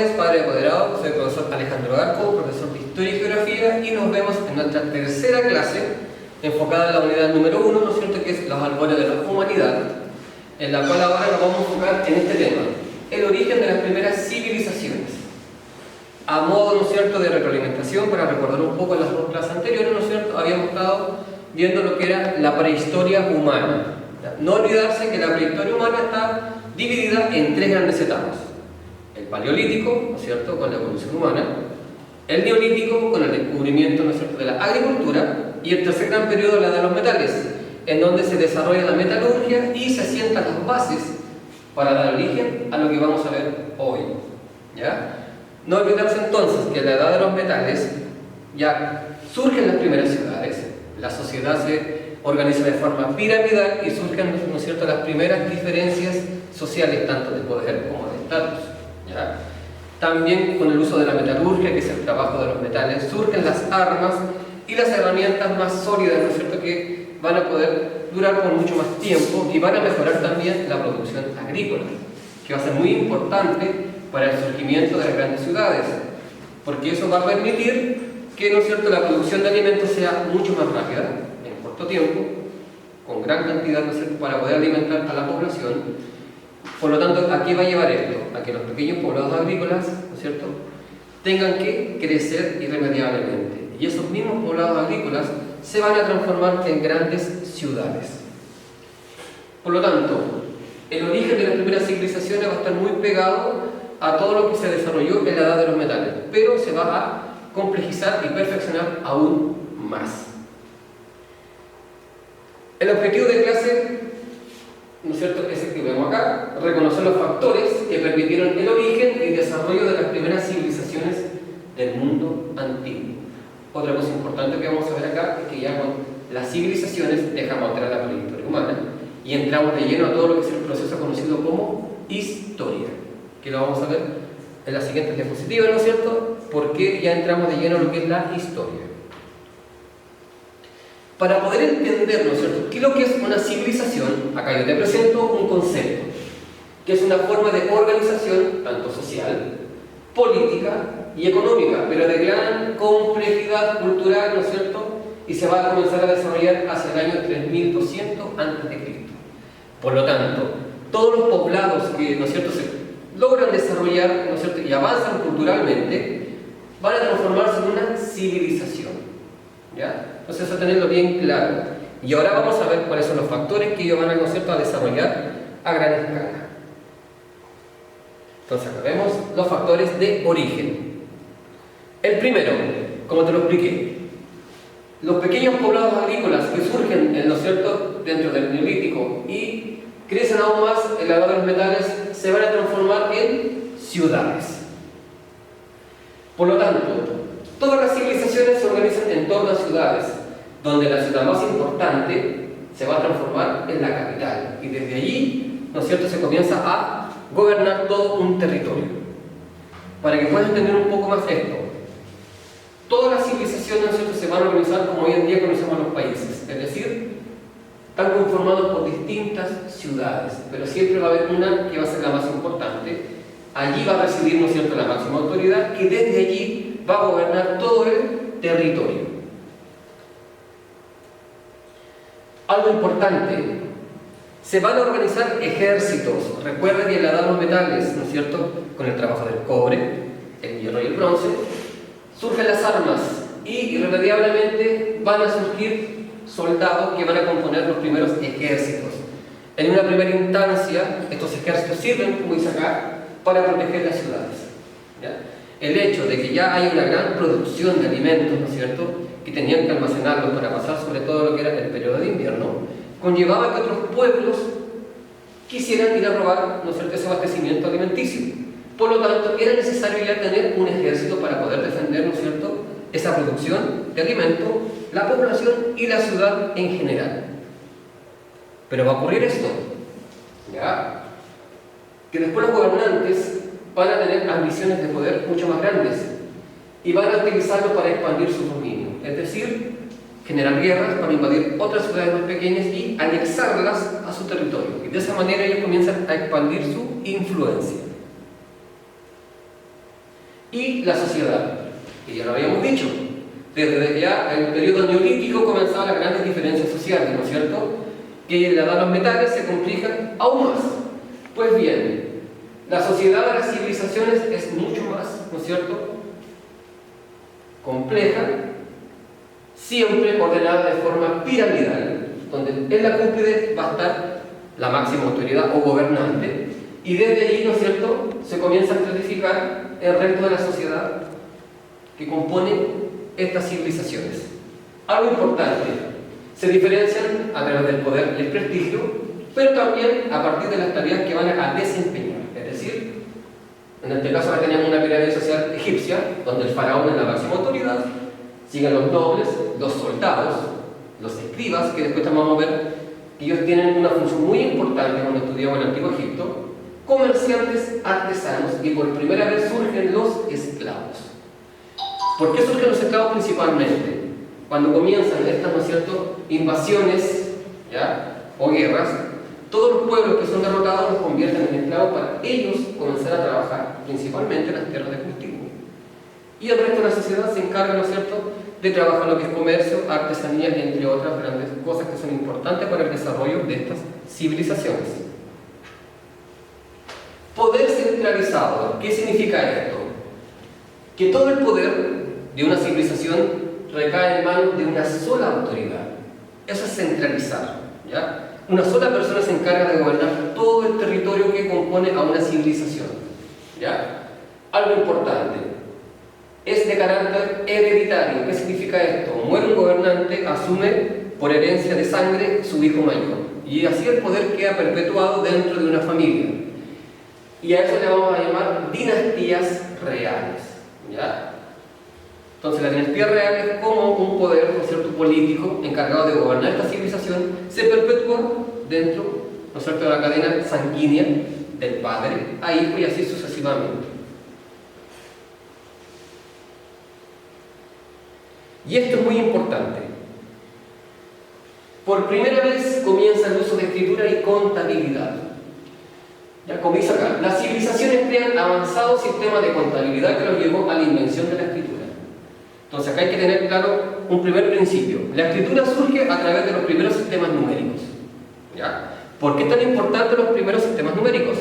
jóvenes, padres apoderados, soy el profesor Alejandro Arco, profesor de Historia y Geografía, y nos vemos en nuestra tercera clase, enfocada en la unidad número 1, ¿no es cierto?, que es los albores de la humanidad, en la cual ahora nos vamos a enfocar en este tema, el origen de las primeras civilizaciones. A modo, ¿no es cierto?, de retroalimentación, para recordar un poco en las dos clases anteriores, ¿no es cierto?, habíamos estado viendo lo que era la prehistoria humana. No olvidarse que la prehistoria humana está dividida en tres grandes etapas. El paleolítico, ¿no es cierto?, con la evolución humana, el neolítico, con el descubrimiento, ¿no es cierto?, de la agricultura, y el tercer gran periodo, la edad de los metales, en donde se desarrolla la metalurgia y se asientan las bases para dar origen a lo que vamos a ver hoy. ¿Ya? No olvidarse entonces que en la edad de los metales ya surgen las primeras ciudades, la sociedad se organiza de forma piramidal y surgen, ¿no es cierto?, las primeras diferencias sociales, tanto de poder como de estatus. ¿Ya? También con el uso de la metalurgia, que es el trabajo de los metales, surgen las armas y las herramientas más sólidas, ¿no es cierto?, que van a poder durar por mucho más tiempo y van a mejorar también la producción agrícola, que va a ser muy importante para el surgimiento de las grandes ciudades, porque eso va a permitir que, ¿no es cierto?, la producción de alimentos sea mucho más rápida, en corto tiempo, con gran cantidad, ¿no es cierto?, para poder alimentar a la población. Por lo tanto, ¿a qué va a llevar esto? A que los pequeños poblados agrícolas, ¿no es cierto?, tengan que crecer irremediablemente. Y esos mismos poblados agrícolas se van a transformar en grandes ciudades. Por lo tanto, el origen de las primeras civilizaciones va a estar muy pegado a todo lo que se desarrolló en la edad de los metales, pero se va a complejizar y perfeccionar aún más. El objetivo de clase, ¿no es cierto?, es el que vemos acá: reconocer los factores que permitieron el origen y desarrollo de las primeras civilizaciones del mundo antiguo. Otra cosa importante que vamos a ver acá es que ya con las civilizaciones dejamos atrás la prehistoria humana y entramos de lleno a todo lo que es el proceso conocido como historia, que lo vamos a ver en las siguientes diapositivas, ¿no es cierto?, porque ya entramos de lleno a lo que es la historia. Para poder entender, ¿no es cierto?, qué es lo que es una civilización, acá yo te presento un concepto, que es una forma de organización, tanto social, política y económica, pero de gran complejidad cultural, ¿no es cierto?, y se va a comenzar a desarrollar hacia el año 3200 a.C. Por lo tanto, todos los poblados que, ¿no es cierto?, se logran desarrollar, ¿no es cierto?, y avanzan culturalmente, van a transformarse en una civilización. ¿Ya? Entonces, eso tenerlo bien claro. Y ahora vamos a ver cuáles son los factores que ellos van a, ¿no es cierto?, a desarrollar a gran escala. Entonces, acá vemos los factores de origen. El primero, como te lo expliqué, los pequeños poblados agrícolas que surgen, ¿no es cierto?, dentro del neolítico y crecen aún más en la edad de los metales, se van a transformar en ciudades. Por lo tanto, todas las civilizaciones se organizan en torno a ciudades, donde la ciudad más importante se va a transformar en la capital. Y desde allí, ¿no es cierto?, se comienza a gobernar todo un territorio. Para que puedas entender un poco más esto, todas las civilizaciones, ¿no es cierto?, se van a organizar como hoy en día conocemos los países, es decir, están conformados por distintas ciudades, pero siempre va a haber una que va a ser la más importante. Allí va a residir, ¿no es cierto?, la máxima autoridad, que desde allí va a gobernar todo el territorio. Algo importante, se van a organizar ejércitos. Recuerden que en la edad de los metales, ¿no es cierto?, con el trabajo del cobre, el hierro y el bronce, surgen las armas y irremediablemente van a surgir soldados que van a componer los primeros ejércitos. En una primera instancia, estos ejércitos sirven, como dice acá, para proteger las ciudades. ¿Ya? El hecho de que ya hay una gran producción de alimentos, ¿no es cierto?, que tenían que almacenarlos para pasar sobre todo lo que era el periodo de invierno, conllevaba que otros pueblos quisieran ir a robar, ¿no es cierto?, ese abastecimiento alimenticio. Por lo tanto, era necesario ya tener un ejército para poder defender, ¿no es cierto?, esa producción de alimentos, la población y la ciudad en general. Pero va a ocurrir esto, ¿ya?, que después los gobernantes van a tener ambiciones de poder mucho más grandes y van a utilizarlo para expandir su dominio, es decir, generar guerras para invadir otras ciudades más pequeñas y anexarlas a su territorio. Y de esa manera ellos comienzan a expandir su influencia. y la sociedad, que ya lo habíamos dicho. Desde ya el periodo neolítico comenzaban las grandes diferencias sociales, ¿no es cierto? Que en la edad de los metales se complican aún más. Pues bien, la sociedad de las civilizaciones es mucho más, ¿no es cierto?, compleja, siempre ordenada de forma piramidal, donde en la cúspide va a estar la máxima autoridad o gobernante, y desde allí, ¿no es cierto?, se comienza a estratificar el resto de la sociedad que compone estas civilizaciones. Algo importante, se diferencian a través del poder y el prestigio, pero también a partir de las tareas que van a desempeñar. Es decir, en este caso ahora tenemos una pirámide social egipcia, donde el faraón es la máxima autoridad, siguen los nobles, los soldados, los escribas, que después vamos a ver que ellos tienen una función muy importante cuando estudiamos en el Antiguo Egipto, comerciantes, artesanos, y por primera vez surgen los esclavos. ¿Por qué surgen los esclavos principalmente? Cuando comienzan estas, ¿no es cierto?, invasiones, ¿ya?, o guerras, todos los pueblos que son derrotados los convierten en esclavos para ellos comenzar a trabajar, principalmente en las tierras de cultivo. Y el resto de la sociedad se encarga, ¿no es cierto?, de trabajar lo que es comercio, artesanía, entre otras grandes cosas que son importantes para el desarrollo de estas civilizaciones. Poder centralizado. ¿Qué significa esto? Que todo el poder de una civilización recae en manos de una sola autoridad. Eso es centralizar, ¿ya? Una sola persona se encarga de gobernar todo el territorio que compone a una civilización, ¿ya? Algo importante, es de carácter hereditario. ¿Qué significa esto? Muere un gobernante, asume por herencia de sangre su hijo mayor, y así el poder queda perpetuado dentro de una familia, y a eso le vamos a llamar dinastías reales, ¿ya? Entonces la dinastía real es como un poder, ¿no es cierto?, político encargado de gobernar esta civilización, se perpetúa dentro, ¿no es cierto?, de la cadena sanguínea del padre a hijo y así sucesivamente. Y esto es muy importante. Por primera vez comienza el uso de escritura y contabilidad. Ya comienza acá. Las civilizaciones crean avanzados sistemas de contabilidad que los llevó a la invención de la escritura. Entonces acá hay que tener claro un primer principio. La escritura surge a través de los primeros sistemas numéricos, ¿ya? ¿Por qué es tan importante los primeros sistemas numéricos?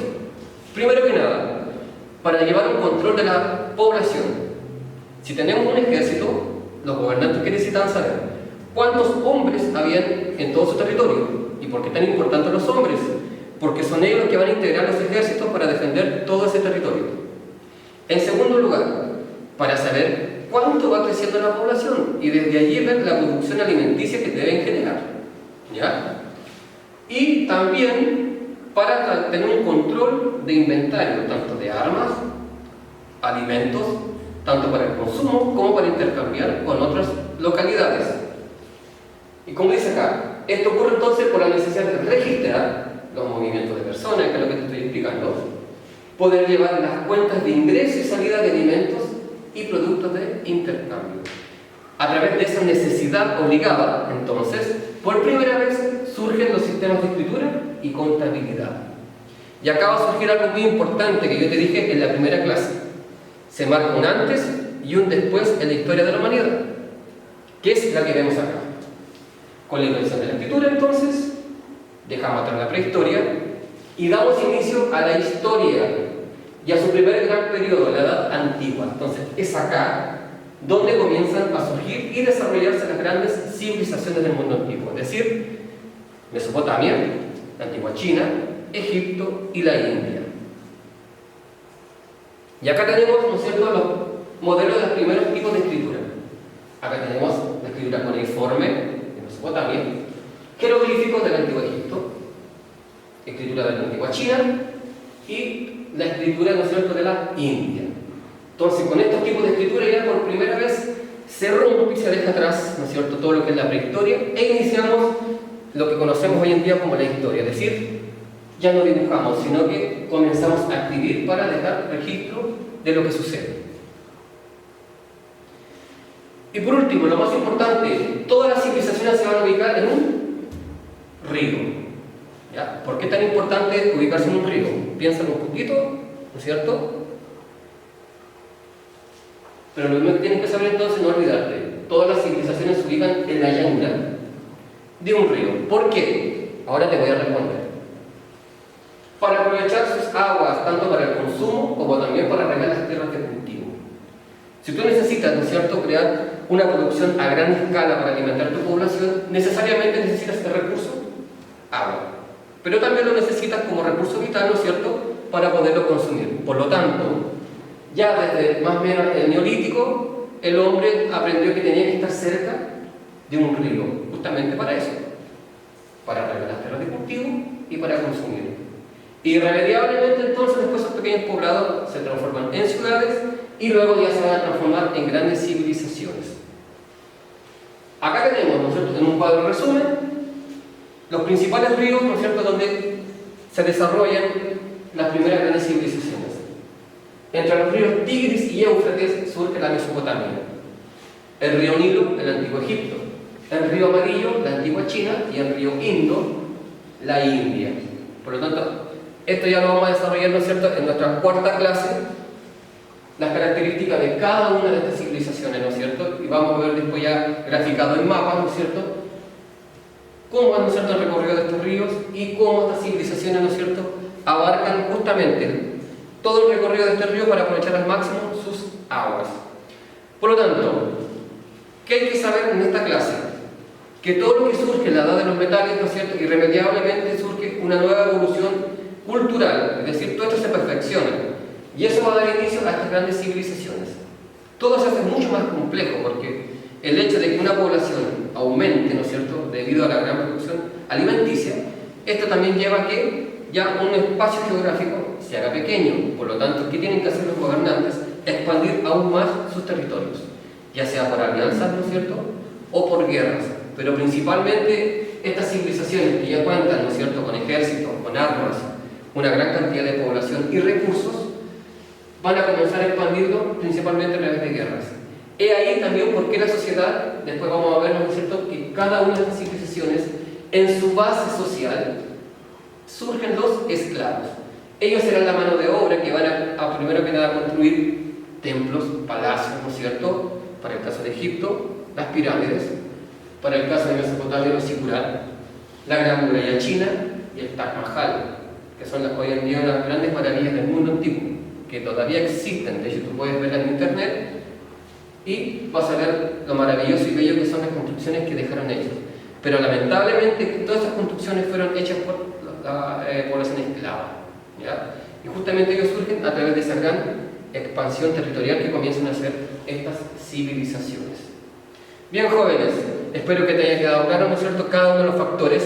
Primero que nada, para llevar un control de la población. Si tenemos un ejército, los gobernantes que necesitan saber cuántos hombres habían en todo su territorio. ¿Y por qué tan importantes los hombres? Porque son ellos los que van a integrar los ejércitos para defender todo ese territorio. En segundo lugar, para saber cuánto va creciendo la población y desde allí ver la producción alimenticia que deben generar, ¿ya? Y también para tener un control de inventario, tanto de armas, alimentos, tanto para el consumo como para intercambiar con otras localidades. Y como dice acá, esto ocurre entonces por la necesidad de registrar los movimientos de personas, que es lo que te estoy explicando, poder llevar las cuentas de ingreso y salida de alimentos y productos de intercambio. A través de esa necesidad obligada, entonces, por primera vez surgen los sistemas de escritura y contabilidad. Y acá va a surgir algo muy importante que yo te dije en la primera clase. Se marca un antes y un después en la historia de la humanidad, que es la que vemos acá. Con la invención de la escritura, entonces, dejamos atrás la prehistoria y damos inicio a la historia y a su primer gran periodo, la Edad Antigua. Entonces, es acá donde comienzan a surgir y desarrollarse las grandes civilizaciones del mundo antiguo, es decir, Mesopotamia, la antigua China, Egipto y la India. Y acá tenemos, ¿no es cierto?, los modelos de los primeros tipos de escritura. Acá tenemos la escritura cuneiforme de Mesopotamia, jeroglíficos del Antiguo Egipto, escritura de la antigua China y la escritura, ¿no es cierto?, de la India. Entonces, con estos tipos de escritura ya por primera vez se rompe y se deja atrás, ¿no es cierto?, todo lo que es la prehistoria e iniciamos lo que conocemos hoy en día como la historia, es decir, ya no dibujamos, sino que comenzamos a escribir para dejar registro de lo que sucede. Y por último, lo más importante, todas las civilizaciones se van a ubicar en un río. ¿Ya? ¿Por qué es tan importante ubicarse en un río? Piénsalo un poquito, ¿no es cierto? Pero lo primero que tienes que saber entonces, no olvidarte, todas las civilizaciones se ubican en la llanura de un río. ¿Por qué? Ahora te voy a responder. Para aprovechar sus aguas, tanto para el consumo como también para regar las tierras de cultivo. Si tú necesitas, ¿no es cierto?, crear una producción a gran escala para alimentar tu población, necesariamente necesitas este recurso, agua. Pero también lo necesitas como recurso vital, ¿no es cierto?, para poderlo consumir. Por lo tanto, ya desde más o menos el Neolítico, el hombre aprendió que tenía que estar cerca de un río, justamente para eso, para regar las tierras de cultivo y para consumir. Irremediablemente entonces después esos pequeños poblados se transforman en ciudades y luego ya se van a transformar en grandes civilizaciones. Acá tenemos, ¿no es cierto?, en un cuadro resumen, los principales ríos, ¿no es cierto?, donde se desarrollan las primeras grandes civilizaciones. Entre los ríos Tigris y Éufrates surge la Mesopotamia, el río Nilo, el antiguo Egipto, el río Amarillo, la antigua China, y el río Indo, la India. Por lo tanto, esto ya lo vamos a desarrollar, ¿no es cierto?, en nuestra cuarta clase, las características de cada una de estas civilizaciones, ¿no es cierto? Y vamos a ver después ya graficado en mapas, ¿no es cierto?, cómo es, ¿no es cierto?, el recorrido de estos ríos y cómo estas civilizaciones, ¿no es cierto?, abarcan justamente todo el recorrido de este río para aprovechar al máximo sus aguas. Por lo tanto, ¿qué hay que saber en esta clase? Que todo lo que surge en la edad de los metales, ¿no es cierto?, irremediablemente surge una nueva evolución cultural, es decir, todo esto se perfecciona. Y eso va a dar inicio a estas grandes civilizaciones. Todo se hace mucho más complejo porque el hecho de que una población aumente, ¿no es cierto?, debido a la gran producción alimenticia, esto también lleva a que ya un espacio geográfico se haga pequeño. Por lo tanto, ¿qué tienen que hacer los gobernantes? Expandir aún más sus territorios, ya sea por alianzas, ¿no es cierto?, o por guerras. Pero principalmente estas civilizaciones que ya cuentan, ¿no es cierto?, con ejércitos, con armas, una gran cantidad de población y recursos, van a comenzar a expandirlo principalmente a través de guerras. He ahí también por qué la sociedad, después vamos a ver, ¿no es cierto?, que cada una de estas civilizaciones, en su base social, surgen los esclavos. Ellos serán la mano de obra que van a primero que nada construir templos, palacios, ¿no es cierto?, para el caso de Egipto, las pirámides, para el caso de Mesopotamia, los Sigurat, la Gran Muralla China y el Taj Mahal, que son hoy en día las grandes maravillas del mundo antiguo, que todavía existen. De hecho, tú puedes verlas en internet y vas a ver lo maravilloso y bello que son las construcciones que dejaron ellos. Pero lamentablemente todas esas construcciones fueron hechas por la población esclava, ¿ya? Y justamente ellos surgen a través de esa gran expansión territorial que comienzan a hacer estas civilizaciones. Bien, jóvenes, espero que te haya quedado claro, ¿no es cierto?, cada uno de los factores.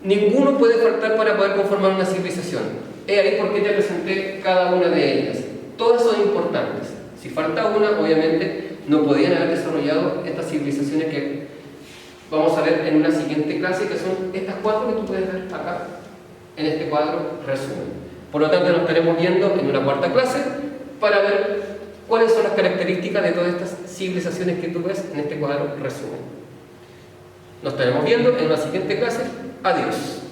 Ninguno puede faltar para poder conformar una civilización. He ahí por qué te presenté cada una de ellas. Todas son importantes. Si falta una, obviamente no podían haber desarrollado estas civilizaciones que vamos a ver en una siguiente clase, que son estas cuatro que tú puedes ver acá en este cuadro resumen. Por lo tanto, nos estaremos viendo en una cuarta clase para ver cuáles son las características de todas estas civilizaciones que tú ves en este cuadro resumen. Nos estaremos viendo en una siguiente clase. Adiós.